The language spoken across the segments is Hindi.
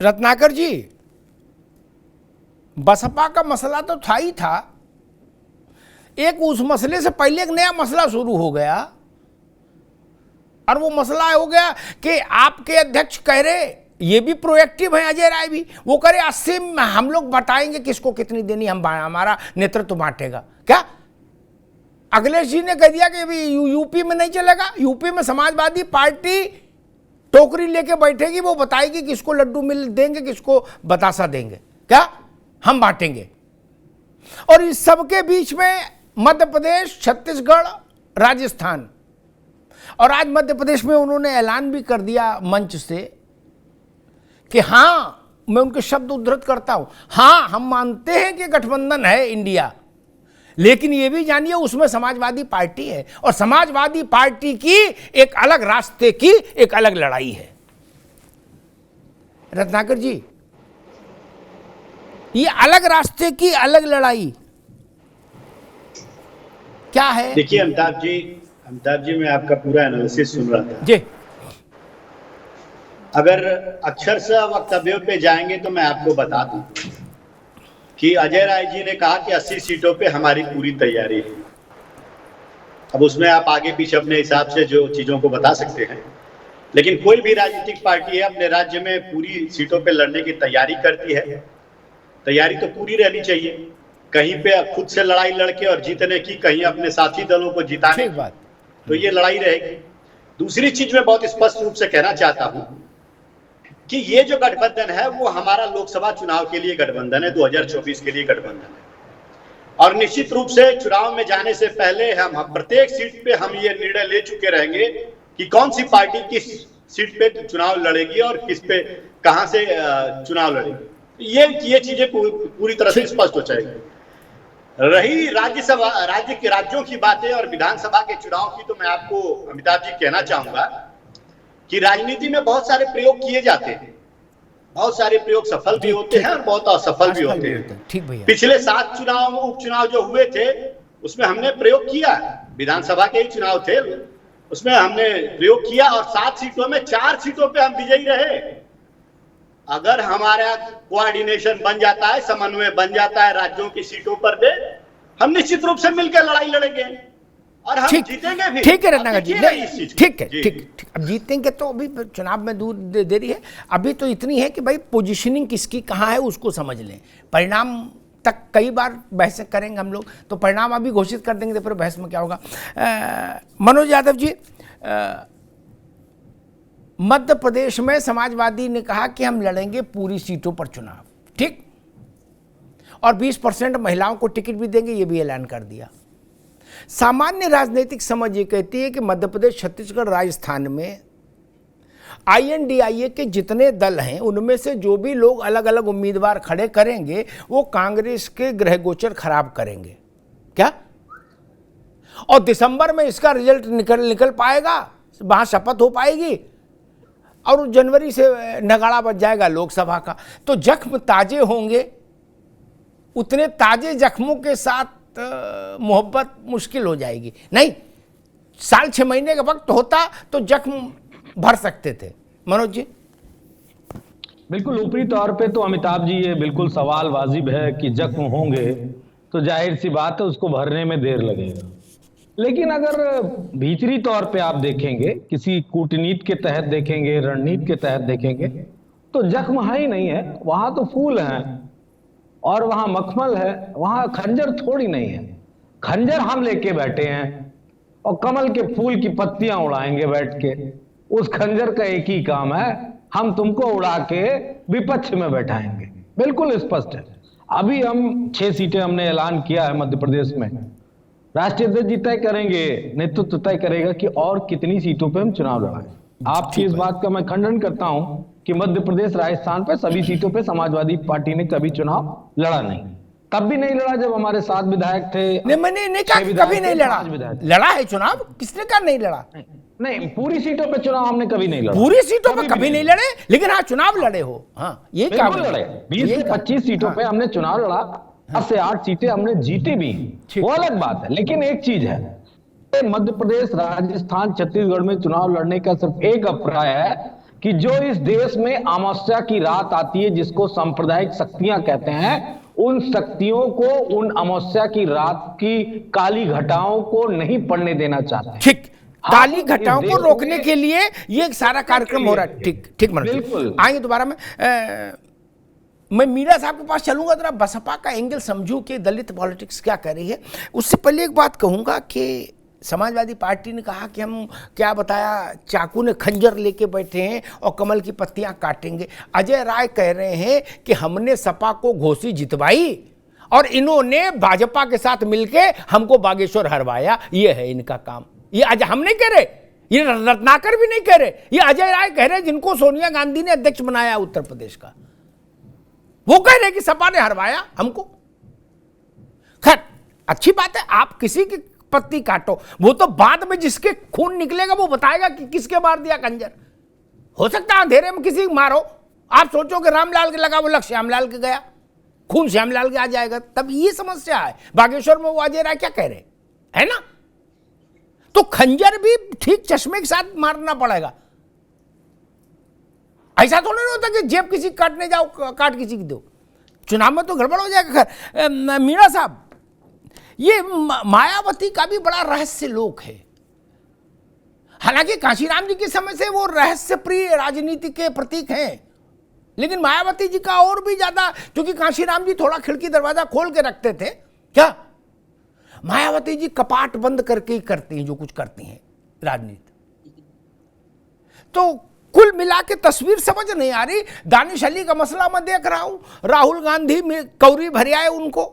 रत्नाकर जी, बसपा का मसला तो था ही था, एक उस मसले से पहले एक नया मसला शुरू हो गया, और वो मसला हो गया कि आपके अध्यक्ष कह रहे, ये भी प्रोएक्टिव है अजय राय भी, वो कह रहे 80 में हम लोग बताएंगे किसको कितनी देनी, हम हमारा नेतृत्व बांटेगा। क्या अखिलेश जी ने कह दिया कि अभी यूपी में नहीं चलेगा, यूपी में समाजवादी पार्टी टोकरी लेके बैठेगी, वो बताएगी किसको लड्डू मिल देंगे, किसको बतासा देंगे, क्या हम बांटेंगे। और इस सब के बीच में मध्य प्रदेश, छत्तीसगढ़, राजस्थान, और आज मध्य प्रदेश में उन्होंने ऐलान भी कर दिया मंच से कि हां, मैं उनके शब्द उद्धृत करता हूं, हां हम मानते हैं कि गठबंधन है इंडिया, लेकिन ये भी जानिए उसमें समाजवादी पार्टी है, और समाजवादी पार्टी की एक अलग रास्ते की एक अलग लड़ाई है। रत्नाकर जी, ये अलग रास्ते की अलग लड़ाई क्या है? देखिए अमिताभ जी, मैं आपका पूरा एनालिसिस सुन रहा था जी। अगर अक्षरशः वक्तव्यों पे जाएंगे तो मैं आपको बता दूं कि अजय राय जी ने कहा कि 80 सीटों पे हमारी पूरी तैयारी है। अब उसमें आप आगे पीछे अपने हिसाब से जो चीजों को बता सकते हैं, लेकिन कोई भी राजनीतिक पार्टी है अपने राज्य में पूरी सीटों पे लड़ने की तैयारी करती है। तैयारी तो पूरी रहनी चाहिए, कहीं पे खुद से लड़ाई लड़के और जीतने की, कहीं अपने साथी दलों को जिताने की, तो ये लड़ाई रहेगी। दूसरी चीज मैं बहुत स्पष्ट रूप से कहना चाहता हूं कि ये जो गठबंधन है वो हमारा लोकसभा चुनाव के लिए गठबंधन है, 2024 के लिए गठबंधन है। और निश्चित रूप से चुनाव में जाने से पहले हम प्रत्येक सीट पे हम ये निर्णय ले चुके रहेंगे कि कौन सी पार्टी किस सीट पे चुनाव लड़ेगी और किस पे कहां से चुनाव लड़ेगी। ये चीजें पूरी तरह से स्पष्ट हो जाएगी। रही राज्यों की बातें और विधानसभा के चुनाव की, तो मैं आपको अमिताभ जी कहना चाहूंगा कि राजनीति में बहुत सारे प्रयोग किए जाते हैं, बहुत सारे प्रयोग सफल भी होते हैं और बहुत असफल भी होते हैं। ठीक भैया, पिछले 7 उपचुनाव जो हुए थे उसमें हमने प्रयोग किया, विधानसभा के ही चुनाव थे, उसमें हमने प्रयोग किया और 7 सीटों में 4 सीटों पे हम विजयी रहे। अगर हमारा कोऑर्डिनेशन बन जाता है, समन्वय बन जाता है राज्यों की सीटों पर दे, हम निश्चित रूप से मिलकर लड़ाई लड़ेंगे और हम जीतेंगे भी। ठीक है रत्नाकर जी, ठीक है, ठीक। अब जीतेंगे तो अभी चुनाव में दूर देरी है, अभी तो इतनी है कि भाई पोजीशनिंग किसकी कहाँ है उसको समझ लें। परिणाम तक कई बार बहस करेंगे हम लोग, तो परिणाम अभी घोषित कर देंगे तो फिर बहस में क्या होगा। मनोज यादव जी, मध्य प्रदेश में समाजवादी ने कहा कि हम लड़ेंगे पूरी सीटों पर चुनाव, ठीक, और 20% महिलाओं को टिकट भी देंगे, ये भी ऐलान कर दिया। सामान्य राजनीतिक समझ ये कहती है कि मध्य प्रदेश, छत्तीसगढ़, राजस्थान में INDIA के जितने दल हैं उनमें से जो भी लोग अलग अलग उम्मीदवार खड़े करेंगे वो कांग्रेस के ग्रह गोचर खराब करेंगे। क्या? और दिसंबर में इसका रिजल्ट निकल पाएगा, वहां शपथ हो पाएगी और जनवरी से नगाड़ा बज जाएगा लोकसभा का। तो जख्म ताजे होंगे, उतने ताजे जख्मों के साथ मोहब्बत मुश्किल हो जाएगी। नहीं, 6 महीने का वक्त होता तो जख्म भर सकते थे। मनोज जी, बिल्कुल ऊपरी तौर पे तो अमिताभ जी ये बिल्कुल सवाल वाजिब है कि जख्म होंगे तो जाहिर सी बात है उसको भरने में देर लगेगा। लेकिन अगर भीतरी तौर पे आप देखेंगे, किसी कूटनीति के तहत देखेंगे, रणनीति के तहत देखेंगे, तो जख्म है ही नहीं है, वहां तो फूल हैं और वहां मखमल है, वहां खंजर थोड़ी नहीं है। खंजर हम लेके बैठे हैं और कमल के फूल की पत्तियां उड़ाएंगे बैठ के। उस खंजर का एक ही काम है, हम तुमको उड़ा के विपक्ष में बैठाएंगे। बिल्कुल स्पष्ट है। अभी हम 6 सीटें हमने ऐलान किया है मध्य प्रदेश में, राष्ट्रीय अध्यक्ष जी तय करेंगे, नेतृत्व तय करेगा कि और कितनी सीटों पे हम चुनाव लड़ाएं। आपकी इस बात का मैं खंडन करता हूं कि मध्य प्रदेश, राजस्थान पे सभी सीटों पे समाजवादी पार्टी ने कभी चुनाव लड़ा नहीं। तब भी नहीं लड़ा जब हमारे 7 विधायक थे। नहीं कभी नहीं लड़ा है चुनाव, किसने कहा नहीं लड़ा? नहीं, पूरी सीटों पे चुनाव हमने कभी नहीं लड़ा, पूरी सीटों पे कभी नहीं लड़े, लेकिन हाँ चुनाव लड़े हो। हाँ, ये क्या लड़े, 20 से 25 सीटों पे हमने चुनाव लड़ा, 7 से 8 सीटें हमने जीती भी, वो अलग बात है। लेकिन एक चीज है, मध्य प्रदेश, राजस्थान, छत्तीसगढ़ में चुनाव लड़ने का सिर्फ एक अभिप्राय है कि जो इस देश में अमावस्या की रात आती है, जिसको सांप्रदायिक शक्तियां कहते हैं, उन शक्तियों को उन अमावस्या की रात की काली घटाओं को नहीं पड़ने देना चाहते। ठीक, काली हम घटाओं इस को देश रोकने में- के लिए ये एक सारा कार्यक्रम हो रहा है। ठीक ठीक मनोज जी। बिल्कुल। आएंगे दोबारा में। मैं मीरा साहब के पास चलूंगा, जरा बसपा का एंगल समझूं कि दलित पॉलिटिक्स क्या कर रही है। उससे पहले एक बात कहूंगा कि समाजवादी पार्टी ने कहा कि हम क्या बताया, चाकू ने खंजर लेके बैठे हैं और कमल की पत्तियां काटेंगे। अजय राय कह रहे हैं कि हमने सपा को घोसी जितवाई और इन्होंने भाजपा के साथ मिलके हमको बागेश्वर हरवाया। ये है इनका काम। ये आज हम नहीं कह रहे, ये रत्नाकर भी नहीं कह रहे, ये अजय राय कह रहे, जिनको सोनिया गांधी ने अध्यक्ष बनाया उत्तर प्रदेश का। वो कह रहे कि सपा ने हरवाया हमको। खैर अच्छी बात है, आप किसी की पत्ती काटो, वो तो बाद में जिसके खून निकलेगा वो बताएगा कि किसके मार दिया खंजर। हो सकता है अंधेरे में किसी को मारो, आप सोचो कि रामलाल के लगा, वो लग श्यामलाल के गया, खून श्यामलाल के आ जाएगा। तब ये समस्या है। बागेश्वर में वो अजय राय क्या कह रहे है ना, तो खंजर भी ठीक चश्मे के साथ मारना पड़ेगा। ऐसा तो नहीं होता कि जेब किसी काटने जाओ, काट किसी की दो। चुनाव में तो गड़बड़ हो जाएगा। खैर मीणा साहब, ये मायावती का भी बड़ा रहस्य लोक है। हालांकि कांशीराम जी के समय से वो रहस्य प्रिय राजनीति के प्रतीक हैं, लेकिन मायावती जी का और भी ज्यादा, क्योंकि कांशीराम जी थोड़ा खिड़की दरवाजा खोल के रखते थे। क्या मायावती जी कपाट बंद करके ही करती हैं जो कुछ करती हैं राजनीति। तो कुल मिला के तस्वीर समझ नहीं आ रही। दानिश अली का मसला मैं देख रहा हूं, राहुल गांधी में कौरी भरियाए उनको,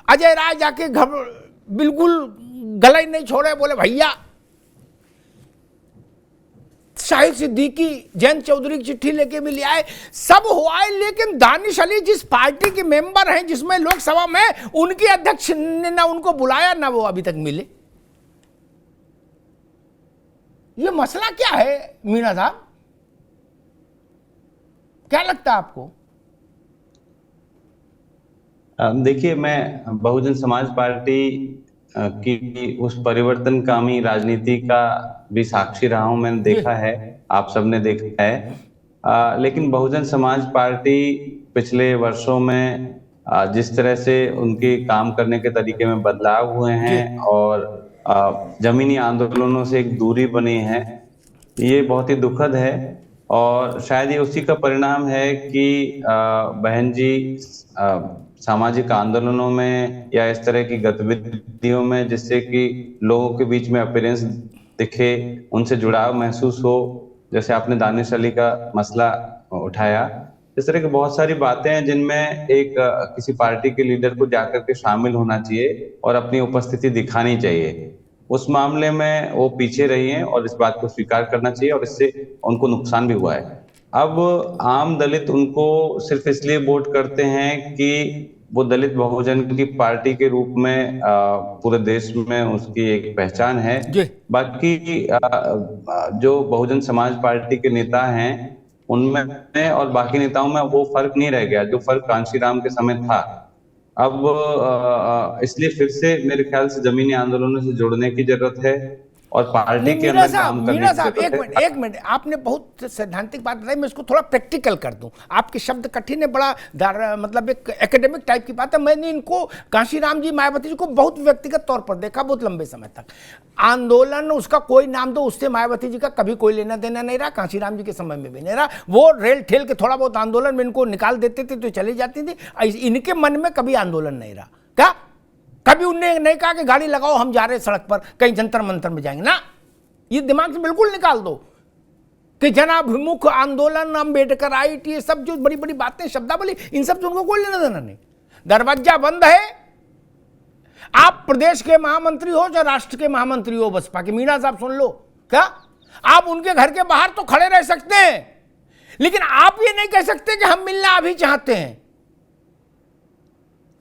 अजय राय जाके बिल्कुल गला ही नहीं छोड़े, बोले भैया। शाहिद सिद्दीकी जयंत चौधरी की चिट्ठी लेके भी ले आए, सब हुआ है। लेकिन दानिश अली जिस पार्टी के मेंबर हैं, जिसमें लोकसभा में उनके अध्यक्ष ने ना उनको बुलाया, ना वो अभी तक मिले। ये मसला क्या है मीणा साहब, क्या लगता है आपको? देखिए, मैं बहुजन समाज पार्टी की उस परिवर्तनकामी राजनीति का भी साक्षी रहा हूं। मैंने देखा है, आप सबने देखा है। लेकिन बहुजन समाज पार्टी पिछले वर्षों में जिस तरह से उनके काम करने के तरीके में बदलाव हुए हैं और जमीनी आंदोलनों से एक दूरी बनी है, ये बहुत ही दुखद है। और शायद ये उसी का परिणाम है कि बहन जी सामाजिक आंदोलनों में या इस तरह की गतिविधियों में, जिससे कि लोगों के बीच में अपीयरेंस दिखे, उनसे जुड़ाव महसूस हो। जैसे आपने दानिश अली का मसला उठाया, इस तरह की बहुत सारी बातें हैं जिनमें एक किसी पार्टी के लीडर को जाकर के शामिल होना चाहिए और अपनी उपस्थिति दिखानी चाहिए। उस मामले में वो पीछे रही हैं और इस बात को स्वीकार करना चाहिए, और इससे उनको नुकसान भी हुआ है। अब आम दलित उनको सिर्फ इसलिए वोट करते हैं कि वो दलित बहुजन की पार्टी के रूप में पूरे देश में उसकी एक पहचान है। बाकी जो बहुजन समाज पार्टी के नेता हैं उनमें और बाकी नेताओं में वो फर्क नहीं रह गया जो फर्क कांशीराम के समय था। अब इसलिए फिर से मेरे ख्याल से जमीनी आंदोलनों से जुड़ने की जरूरत है और पार्टी के अंदर काम करने की जरूरत है। एक मिनट, आपने बहुत सैद्धांतिक बात बताई, मैं इसको थोड़ा प्रैक्टिकल कर दूं। आपके शब्द कठिन है, बड़ा मतलब एक एकेडमिक टाइप की बात है। मैंने इनको, कांशीराम जी, मायावती जी को बहुत व्यक्तिगत तौर पर देखा बहुत लंबे समय तक। आंदोलन उसका कोई नाम दो, उससे मायावती जी का कभी कोई लेना देना नहीं रहा, कांशीराम जी के समय में भी नहीं रहा। वो रेल ठेल के थोड़ा बहुत आंदोलन में इनको निकाल देते थे तो चली जाती थी। इनके मन में कभी आंदोलन नहीं रहा। क्या कभी उनने नहीं कहा कि गाड़ी लगाओ हम जा रहे हैं सड़क पर, कहीं जंतर मंतर में जाएंगे ना। ये दिमाग से बिल्कुल निकाल दो कि जनाभिमुख आंदोलन, अम्बेडकर आइट, ये सब जो बड़ी बड़ी बातें शब्दावली, इन सब से उनको कोई लेना देना नहीं। दरवाजा बंद है। आप प्रदेश के महामंत्री हो या राष्ट्र के महामंत्री हो बसपा के, मीणा साहब सुन लो, क्या आप उनके घर के बाहर तो खड़े रह सकते हैं, लेकिन आप ये नहीं कह सकते कि हम मिलना अभी चाहते हैं।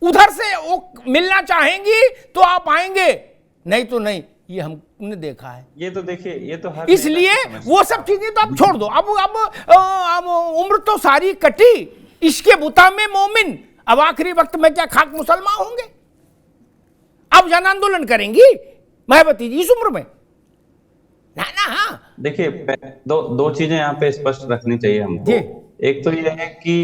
उधर से वो मिलना चाहेंगी तो आप आएंगे, नहीं तो नहीं। ये हमने देखा है। ये तो देखिए, ये तो हर इसलिए वो सब चीजें तो आप छोड़ दो। अब उम्र तो सारी कटी, इसके बुता में मोमिन, अब आखिरी वक्त में क्या खाक मुसलमान होंगे? अब जन आंदोलन करेंगी मायावती जी इस उम्र में? ना ना। हाँ देखिए, दो चीजें यहाँ पे स्पष्ट रखनी चाहिए हमको। जी। एक तो ये है कि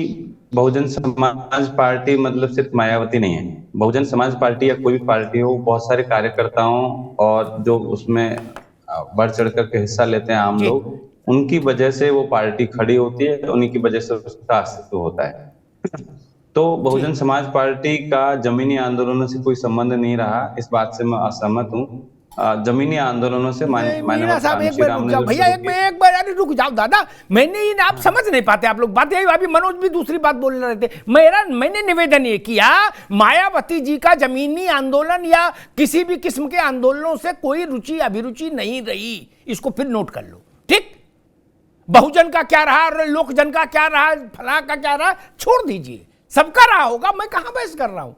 बहुजन समाज पार्टी मतलब सिर्फ मायावती नहीं है। बहुजन समाज पार्टी या कोई भी पार्टी हो, बहुत सारे कार्यकर्ताओं और जो उसमें बढ़ चढ़ करके हिस्सा लेते हैं आम जी। लोग, उनकी वजह से वो पार्टी खड़ी होती है, उन्हीं की वजह से उसका अस्तित्व होता है। तो बहुजन समाज पार्टी का जमीनी आंदोलनों से कोई संबंध नहीं रहा, इस बात से मैं असहमत हूँ। जमीनी आंदोलनों से माननीय मीणा साहब एक कांशी बार राम रुक ने जाओ जो भैया, शुरू एक की। बार एक बार अरे रुक जाओ दादा। मैंने ये आप समझ नहीं पाते आप लोग, बात यही अभी मनोज भी दूसरी बात बोल रहे थे। मैंने निवेदन ये किया, मायावती जी का जमीनी आंदोलन या किसी भी किस्म के आंदोलनों से कोई रुचि अभिरुचि नहीं रही, इसको फिर नोट कर लो। ठीक, बहुजन का क्या रहा, लोकजन का क्या रहा, फला का क्या रहा, छोड़ दीजिए, सबका रहा होगा। मैं कहां बहस कर रहा हूं,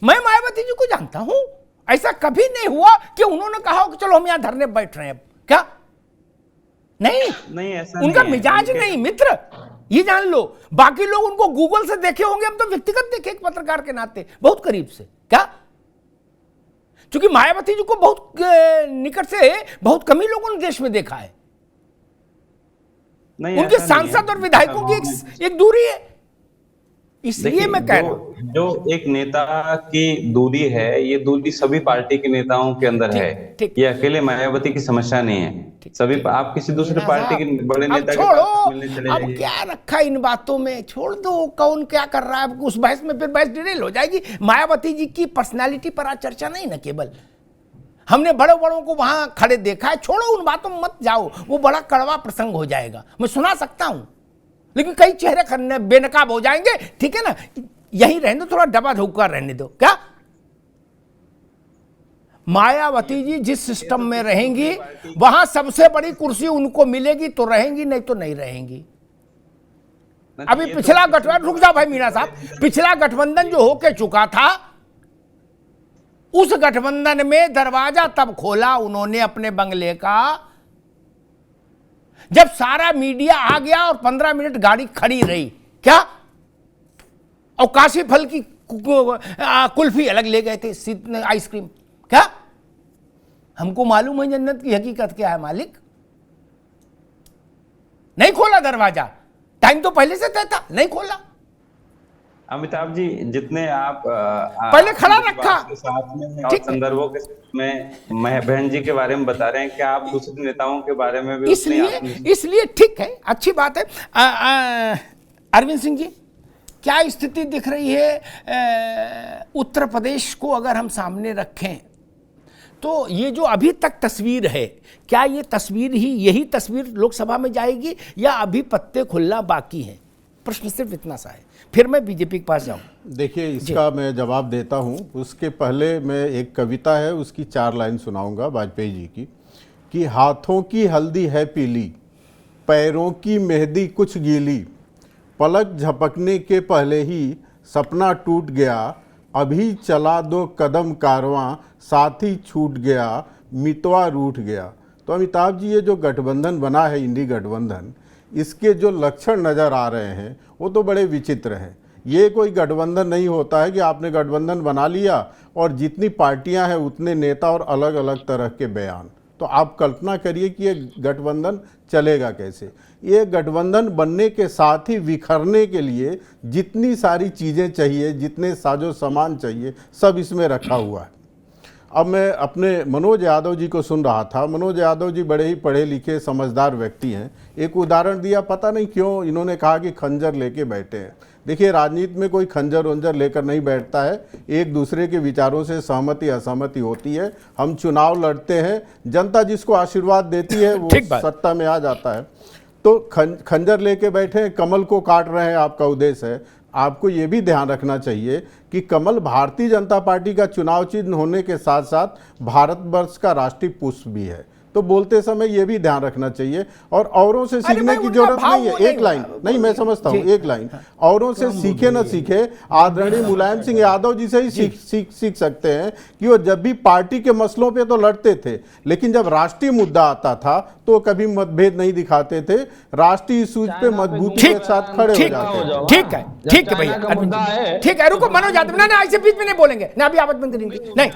मैं मायावती जी को जानता हूं। ऐसा कभी नहीं हुआ कि उन्होंने कहा हो कि चलो हम यहां धरने बैठ रहे हैं। क्या नहीं, ऐसा उनका नहीं है। मिजाज नहीं मित्र, ये जान लो। बाकी लोग उनको गूगल से देखे होंगे, हम तो व्यक्तिगत देखे एक पत्रकार के नाते बहुत करीब से। क्या, क्योंकि मायावती जी को बहुत निकट से बहुत कम ही लोगों ने देश में देखा है। उनके सांसद और विधायकों की एक दूरी है, इसलिए मैं कह रहा हूं जो एक नेता की दूरी है, ये दूरी सभी पार्टी के नेताओं के अंदर है। ये अकेले मायावती की समस्या नहीं है। सभी आप किसी दूसरे पार्टी के बड़े नेता के पास मिलने चले अब जाइए। क्या रखा इन बातों में, छोड़ दो कौन क्या कर रहा है। उस बहस में फिर बहस डिटेल हो जाएगी। मायावती जी की पर्सनालिटी पर आज चर्चा नहीं ना, केवल हमने बड़े बड़ों को वहां खड़े देखा है। छोड़ो उन बातों में मत जाओ, वो बड़ा कड़वा प्रसंग हो जाएगा। मैं सुना सकता हूं, लेकिन कई चेहरे बेनकाब हो जाएंगे। ठीक है ना, यहीं रहने दो, थोड़ा दबा धोखा रहने दो। क्या मायावती जी जिस सिस्टम में रहेंगी, वहां सबसे बड़ी कुर्सी उनको मिलेगी तो रहेंगी, नहीं तो नहीं रहेंगी। अभी पिछला गठबंधन, रुक जाओ भाई मीणा साहब, पिछला गठबंधन जो होके चुका था, उस गठबंधन में दरवाजा तब खोला उन्होंने अपने बंगले का जब सारा मीडिया आ गया और 15 मिनट गाड़ी खड़ी रही। क्या, और काशी फल की कुल्फी अलग ले गए थे, आइसक्रीम। क्या, हमको मालूम है जन्नत की हकीकत क्या है मालिक। नहीं खोला दरवाजा, टाइम तो पहले से तय था, नहीं खोला। अमिताभ जी, जितने आप पहले खड़ा रखा साथ में और संदर्भों के में बहन जी के बारे में बता रहे हैं, क्या आप दूसरे नेताओं के बारे में भी इसलिए ठीक है, अच्छी बात है। अरविंद सिंह जी, क्या स्थिति दिख रही है उत्तर प्रदेश को अगर हम सामने रखें तो ये जो अभी तक तस्वीर है, क्या ये तस्वीर ही यही तस्वीर लोकसभा में जाएगी या अभी पत्ते खुलना बाकी है? प्रश्न सिर्फ इतना सा है, फिर मैं बीजेपी के पास जाऊं। देखिए, इसका मैं जवाब देता हूं। उसके पहले मैं एक कविता है, उसकी 4 लाइन सुनाऊंगा वाजपेयी जी की, कि हाथों की हल्दी है पीली, पैरों की मेहंदी कुछ गीली, पलक झपकने के पहले ही सपना टूट गया, अभी चला 2 कदम कारवां, साथी छूट गया, मितवा रूठ गया। तो अमिताभ जी, ये जो गठबंधन बना है, इंडी गठबंधन, इसके जो लक्षण नज़र आ रहे हैं वो तो बड़े विचित्र हैं। ये कोई गठबंधन नहीं होता है कि आपने गठबंधन बना लिया और जितनी पार्टियां हैं उतने नेता और अलग अलग तरह के बयान। तो आप कल्पना करिए कि ये गठबंधन चलेगा कैसे। ये गठबंधन बनने के साथ ही बिखरने के लिए जितनी सारी चीज़ें चाहिए, जितने साजो सामान चाहिए, सब इसमें रखा हुआ है। अब मैं अपने मनोज यादव जी को सुन रहा था। मनोज यादव जी बड़े ही पढ़े लिखे समझदार व्यक्ति हैं। एक उदाहरण दिया, पता नहीं क्यों इन्होंने कहा कि खंजर लेके बैठे हैं। देखिए, राजनीति में कोई खंजर वंजर लेकर नहीं बैठता है, एक दूसरे के विचारों से सहमति असहमति होती है। हम चुनाव लड़ते हैं, जनता जिसको आशीर्वाद देती है वो सत्ता में आ जाता है। तो खंजर लेके बैठे हैं, कमल को काट रहे हैं, आपका उद्देश्य है। आपको ये भी ध्यान रखना चाहिए कि कमल भारतीय जनता पार्टी का चुनाव चिन्ह होने के साथ साथ भारतवर्ष का राष्ट्रीय पुष्प भी है। तो बोलते समय ये भी ध्यान रखना चाहिए और औरों से सीखने की जरूरत नहीं है। एक लाइन नहीं, मैं समझता हूँ, एक लाइन, औरों से सीखे न सीखे, आदरणीय मुलायम सिंह यादव जी से ही सीख सकते हैं कि वो जब भी पार्टी के मसलों पे तो लड़ते थे, लेकिन जब राष्ट्रीय मुद्दा आता था तो कभी मतभेद नहीं दिखाते थे, राष्ट्रीय इश्यूज पे मजबूती के साथ खड़े हो जाते। ठीक है, ठीक है भैया, ठीक है, रुको मनोज यादव, ना ऐसे बीच में नहीं बोलेंगे ना, अभी आपत्ति करेंगे नहीं।